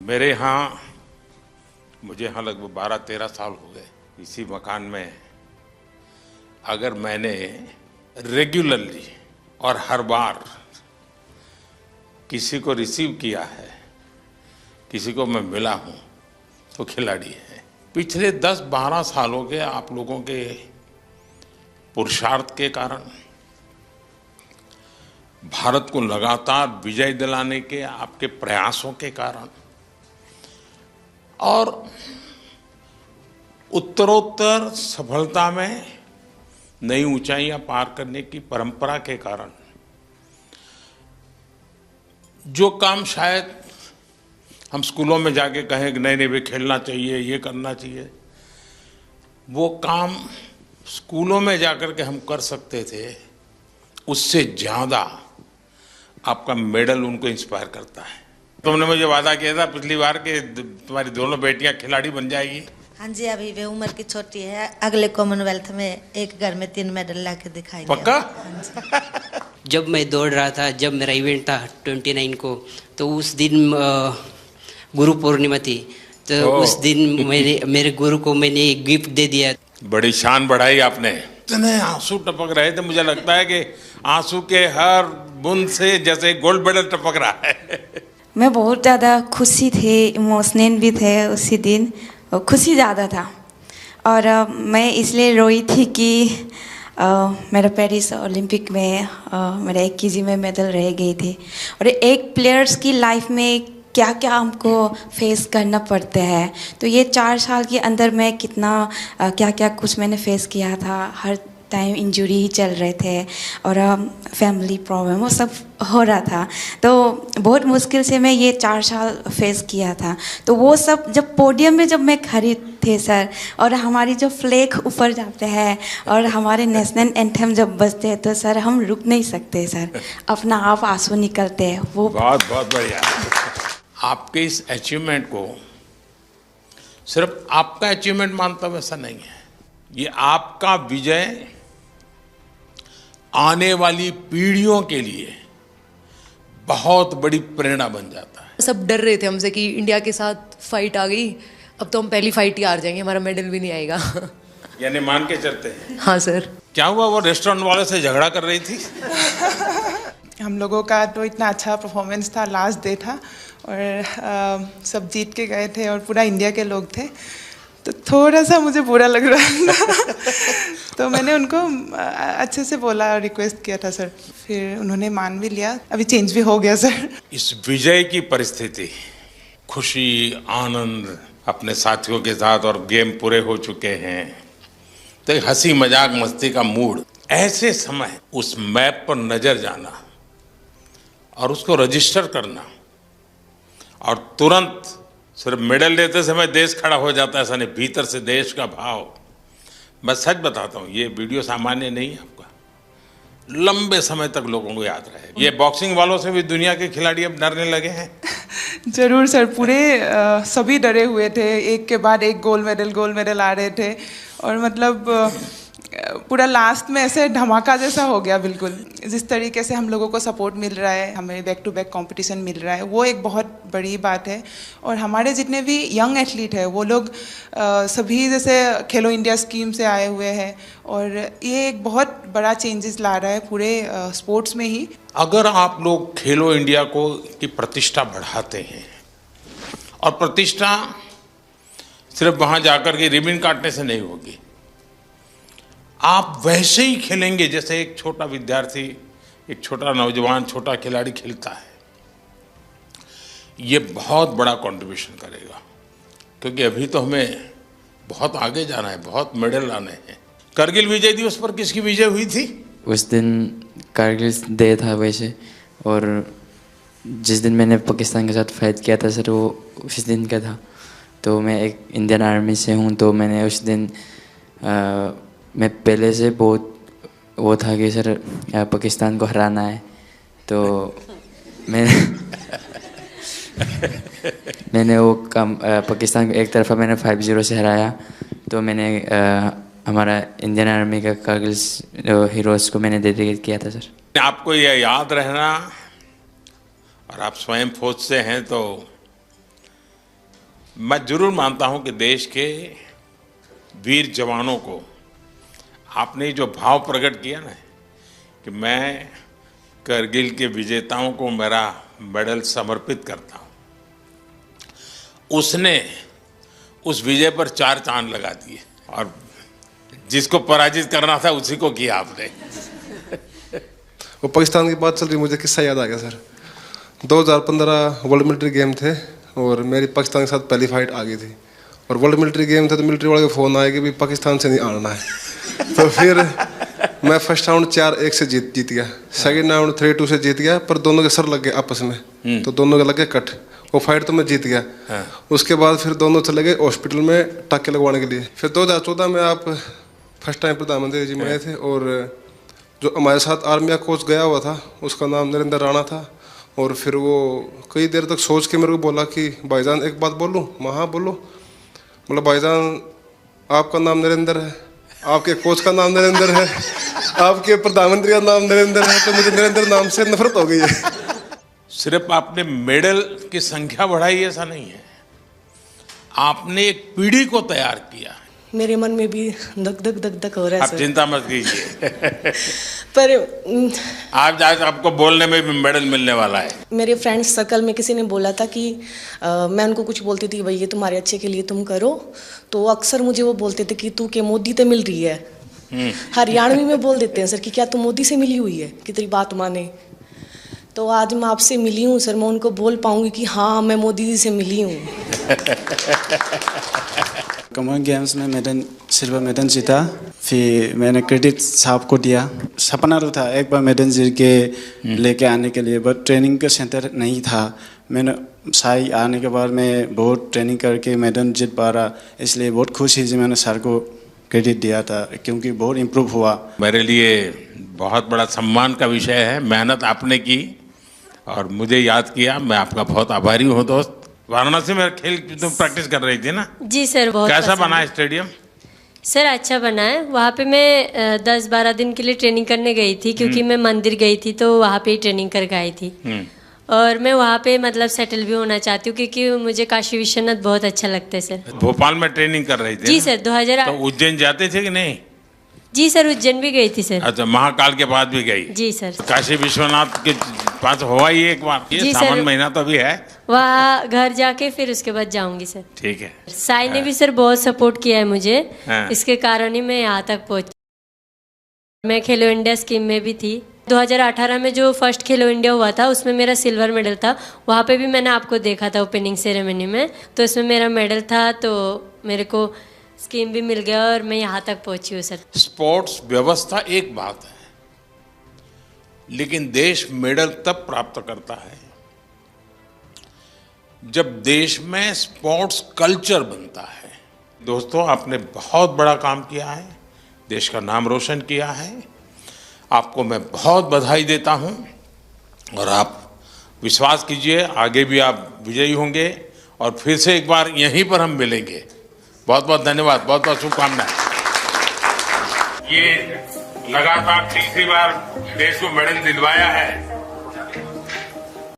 मेरे यहाँ मुझे यहाँ लगभग 12-13 साल हो गए इसी मकान में। अगर मैंने रेगुलरली और हर बार किसी को रिसीव किया है, किसी को मैं मिला हूँ, तो खिलाड़ी है। पिछले 10-12 सालों के आप लोगों के पुरुषार्थ के कारण, भारत को लगातार विजय दिलाने के आपके प्रयासों के कारण और उत्तरोत्तर सफलता में नई ऊंचाइयां पार करने की परंपरा के कारण जो काम शायद हम स्कूलों में जाके कहें कि नहीं नहीं भाई खेलना चाहिए, ये करना चाहिए, वो काम स्कूलों में जाकर के हम कर सकते थे, उससे ज़्यादा आपका मेडल उनको इंस्पायर करता है। तुमने मुझे वादा किया था पिछली बार कि तुम्हारी दोनों बेटियां खिलाड़ी बन जाएगी। हाँ जी, अभी वे उम्र की छोटी है, अगले कॉमनवेल्थ में एक घर में 3 मेडल ला के दिखाएंगे। पक्का? हाँ जब मैं दौड़ रहा था, जब मेरा इवेंट था 29 को, तो उस दिन गुरु पूर्णिमा थी, तो उस दिन मेरे गुरु को मैंने एक गिफ्ट दे दिया। बड़ी शान बढ़ाई आपने। इतने आंसू टपक रहे थे, मुझे लगता है कि आंसू के हर बूंद से जैसे गोल्ड मेडल टपक रहा है। मैं बहुत ज़्यादा खुशी थी, इमोशनल भी थे उसी दिन, खुशी ज़्यादा था। और मैं इसलिए रोई थी कि मेरा पेरिस ओलंपिक में मेरा 1 केजी में मेडल रह गई थी। और एक प्लेयर्स की लाइफ में क्या क्या हमको फेस करना पड़ता है, तो ये 4 साल के अंदर मैं कितना क्या क्या कुछ मैंने फेस किया था। हर टाइम इंजरी ही चल रहे थे और फैमिली प्रॉब्लम वो सब हो रहा था, तो बहुत मुश्किल से मैं ये 4 साल फेस किया था। तो वो सब जब पोडियम में जब मैं खड़ी थे सर, और हमारी जो फ्लैग ऊपर जाते हैं और हमारे नेशनल एंथम जब बजते हैं, तो सर हम रुक नहीं सकते सर, अपना आप आंसू निकलते हैं। वो बहुत बहुत बढ़िया। आपके इस अचीवमेंट को सिर्फ आपका अचीवमेंट मानता हूं, ऐसा नहीं है। ये आपका विजय आने वाली पीढ़ियों के लिए बहुत बड़ी प्रेरणा बन जाता है। सब डर रहे थे हमसे कि इंडिया के साथ फाइट आ गई, अब तो हम पहली फाइट ही हार जाएंगे, हमारा मेडल भी नहीं आएगा। यानी मान के चलते हैं। हाँ सर। क्या हुआ, वो रेस्टोरेंट वाले से झगड़ा कर रही थी? हम लोगों का तो इतना अच्छा परफॉर्मेंस था, लास्ट डे था और सब जीत के गए थे और पूरा इंडिया के लोग थे, तो थोड़ा सा मुझे बुरा लग रहा था। तो मैंने उनको अच्छे से बोला, रिक्वेस्ट किया था सर, फिर उन्होंने मान भी लिया, अभी चेंज भी हो गया सर। इस विजय की परिस्थिति, खुशी, आनंद अपने साथियों के साथ और गेम पूरे हो चुके हैं, तो एक हंसी मजाक मस्ती का मूड, ऐसे समय उस मैप पर नजर जाना और उसको रजिस्टर करना और तुरंत सिर्फ मेडल लेते समय देश खड़ा हो जाता है, ऐसा नहीं, भीतर से देश का भाव। मैं सच बताता हूँ, ये वीडियो सामान्य नहीं है, आपका लंबे समय तक लोगों को याद रहेगा। ये बॉक्सिंग वालों से भी दुनिया के खिलाड़ी अब डरने लगे हैं। जरूर सर, पूरे सभी डरे हुए थे, एक के बाद एक गोल्ड मेडल आ रहे थे और मतलब पूरा लास्ट में ऐसे धमाका जैसा हो गया। बिल्कुल जिस तरीके से हम लोगों को सपोर्ट मिल रहा है, हमें बैक टू बैक कंपटीशन मिल रहा है, वो एक बहुत बड़ी बात है। और हमारे जितने भी यंग एथलीट हैं, वो लोग सभी जैसे खेलो इंडिया स्कीम से आए हुए हैं और ये एक बहुत बड़ा चेंजेस ला रहा है पूरे स्पोर्ट्स में ही। अगर आप लोग खेलो इंडिया को की प्रतिष्ठा बढ़ाते हैं, और प्रतिष्ठा सिर्फ वहाँ जाकर के रिबन काटने से नहीं होगी, आप वैसे ही खेलेंगे जैसे एक छोटा विद्यार्थी, एक छोटा नौजवान, छोटा खिलाड़ी खेलता है, ये बहुत बड़ा कंट्रीब्यूशन करेगा। क्योंकि अभी तो हमें बहुत आगे जाना है, बहुत मेडल लाने हैं। करगिल विजय दिवस पर किसकी विजय हुई थी? उस दिन कारगिल डे था वैसे, और जिस दिन मैंने पाकिस्तान के साथ फाइट किया था सर, वो उस दिन का था। तो मैं एक इंडियन आर्मी से हूँ, तो मैंने उस दिन मैं पहले से बहुत वो था कि सर पाकिस्तान को हराना है, तो मैंने वो काम पाकिस्तान को एक तरफा मैंने 5-0 से हराया। तो मैंने हमारा इंडियन आर्मी का कारगिल हीरोज़ को मैंने डेडिकेट किया था सर। आपको ये याद रहना, और आप स्वयं फौज से हैं, तो मैं जरूर मानता हूं कि देश के वीर जवानों को आपने जो भाव प्रकट किया ना कि मैं करगिल के विजेताओं को मेरा मेडल समर्पित करता हूं, उसने उस विजय पर 4 चांद लगा दिए और जिसको पराजित करना था उसी को किया आपने। वो पाकिस्तान की बात चल रही, मुझे किस्सा याद आ गया सर। 2015 वर्ल्ड मिलिट्री गेम थे और मेरी पाकिस्तान के साथ पहली फाइट आ गई थी और वर्ल्ड मिलिट्री गेम थे तो मिलिट्री वाले का फ़ोन आया कि भाई पाकिस्तान से नहीं आना है। तो फिर मैं फर्स्ट राउंड 4-1 से जीत गया, सेकंड राउंड 3-2 से जीत गया, पर दोनों के सर लग गए आपस में, तो दोनों के लगे कट। वो फाइट तो मैं जीत गया। उसके बाद फिर दोनों चले गए हॉस्पिटल में टाके लगवाने के लिए। फिर 2014 में आप फर्स्ट टाइम प्रधानमंत्री जी में आए थे और जो हमारे साथ आर्मी का कोच गया हुआ था उसका नाम नरेंद्र राणा था। और फिर वो कई देर तक सोच के मेरे को बोला कि भाईजान एक बात बोलूँ? मैं हाँ बोलो। मतलब भाईजान आपका नाम नरेंद्र है, आपके कोच का नाम नरेंद्र है, आपके प्रधानमंत्री का नाम नरेंद्र है, तो मुझे नरेंद्र नाम से नफरत हो गई है। सिर्फ आपने मेडल की संख्या बढ़ाई ऐसा नहीं है, आपने एक पीढ़ी को तैयार किया। मेरे मन में भी धक धक धक धक हो रहा है आप सर। चिंता मत कीजिए। पर आज आपको बोलने में भी मेडल मिलने वाला है। मेरे फ्रेंड्स सर्कल में किसी ने बोला था कि मैं उनको कुछ बोलती थी भाई ये तुम्हारे अच्छे के लिए तुम करो, तो अक्सर मुझे वो बोलते थे कि तू के मोदी तो मिल रही है। हरियाणवी में बोल देते हैं सर कि क्या तू मोदी से मिली हुई है कि तेरी बात माने। तो आज मैं आपसे मिली हूँ सर, मैं उनको बोल पाऊंगी कि हाँ मैं मोदी जी से मिली हूँ। कॉमन गेम्स में मेडल सिल्वर मेडल जीता, फिर मैंने क्रेडिट साहब को दिया। सपना तो था एक बार मेडल जीत के लेके आने के लिए, बट ट्रेनिंग का सेंटर नहीं था। मैंने साई आने के बाद मैं बहुत ट्रेनिंग करके मेडल जीत पा रहा, इसलिए बहुत खुशी थी। मैंने सर को क्रेडिट दिया था क्योंकि बहुत इम्प्रूव हुआ। मेरे लिए बहुत बड़ा सम्मान का विषय है, मेहनत आपने की और मुझे याद किया, मैं आपका बहुत आभारी हूँ दोस्त। वाराणसी में खेल तुम प्रैक्टिस कर रही थी ना? जी सर, बहुत कैसा बना है स्टेडियम? सर अच्छा बना है। वहाँ पे मैं 10-12 दिन के लिए ट्रेनिंग करने गई थी क्योंकि मैं मंदिर गई थी तो वहाँ पे ही ट्रेनिंग करके आई थी। और मैं वहाँ पे मतलब सेटल भी होना चाहती हूँ क्योंकि मुझे काशी विश्वनाथ बहुत अच्छा लगता है सर। भोपाल में ट्रेनिंग कर रही थी? जी सर, 2008। तो उज्जैन जाते थे कि नहीं? जी सर, उज्जैन भी गई थी सर। अच्छा, महाकाल के बाद भी गई? जी सर। काशी विश्वनाथ के पास हुआ ही एक बार? ये सावन महीना तो भी है, वहाँ घर जाके फिर उसके बाद जाऊंगी सर। ठीक है। साई ने भी सर बहुत सपोर्ट किया है मुझे, हाँ। इसके कारण ही मैं यहाँ तक पहुँची। मैं खेलो इंडिया स्कीम में भी थी। 2018 में जो फर्स्ट खेलो इंडिया हुआ था उसमें मेरा सिल्वर मेडल था। वहाँ पे भी मैंने आपको देखा था ओपनिंग सेरेमनी में, तो इसमें मेरा मेडल था, तो मेरे को स्कीम भी मिल गया और मैं यहाँ तक पहुँची हूँ सर। स्पोर्ट्स व्यवस्था एक बात है, लेकिन देश मेडल तब प्राप्त करता है जब देश में स्पोर्ट्स कल्चर बनता है। दोस्तों, आपने बहुत बड़ा काम किया है, देश का नाम रोशन किया है। आपको मैं बहुत बधाई देता हूं और आप विश्वास कीजिए आगे भी आप विजयी होंगे और फिर से एक बार यहीं पर हम मिलेंगे। बहुत बहुत धन्यवाद, बहुत बहुत शुभकामनाएं। ये लगातार तीसरी बार देश को मेडल दिलवाया है।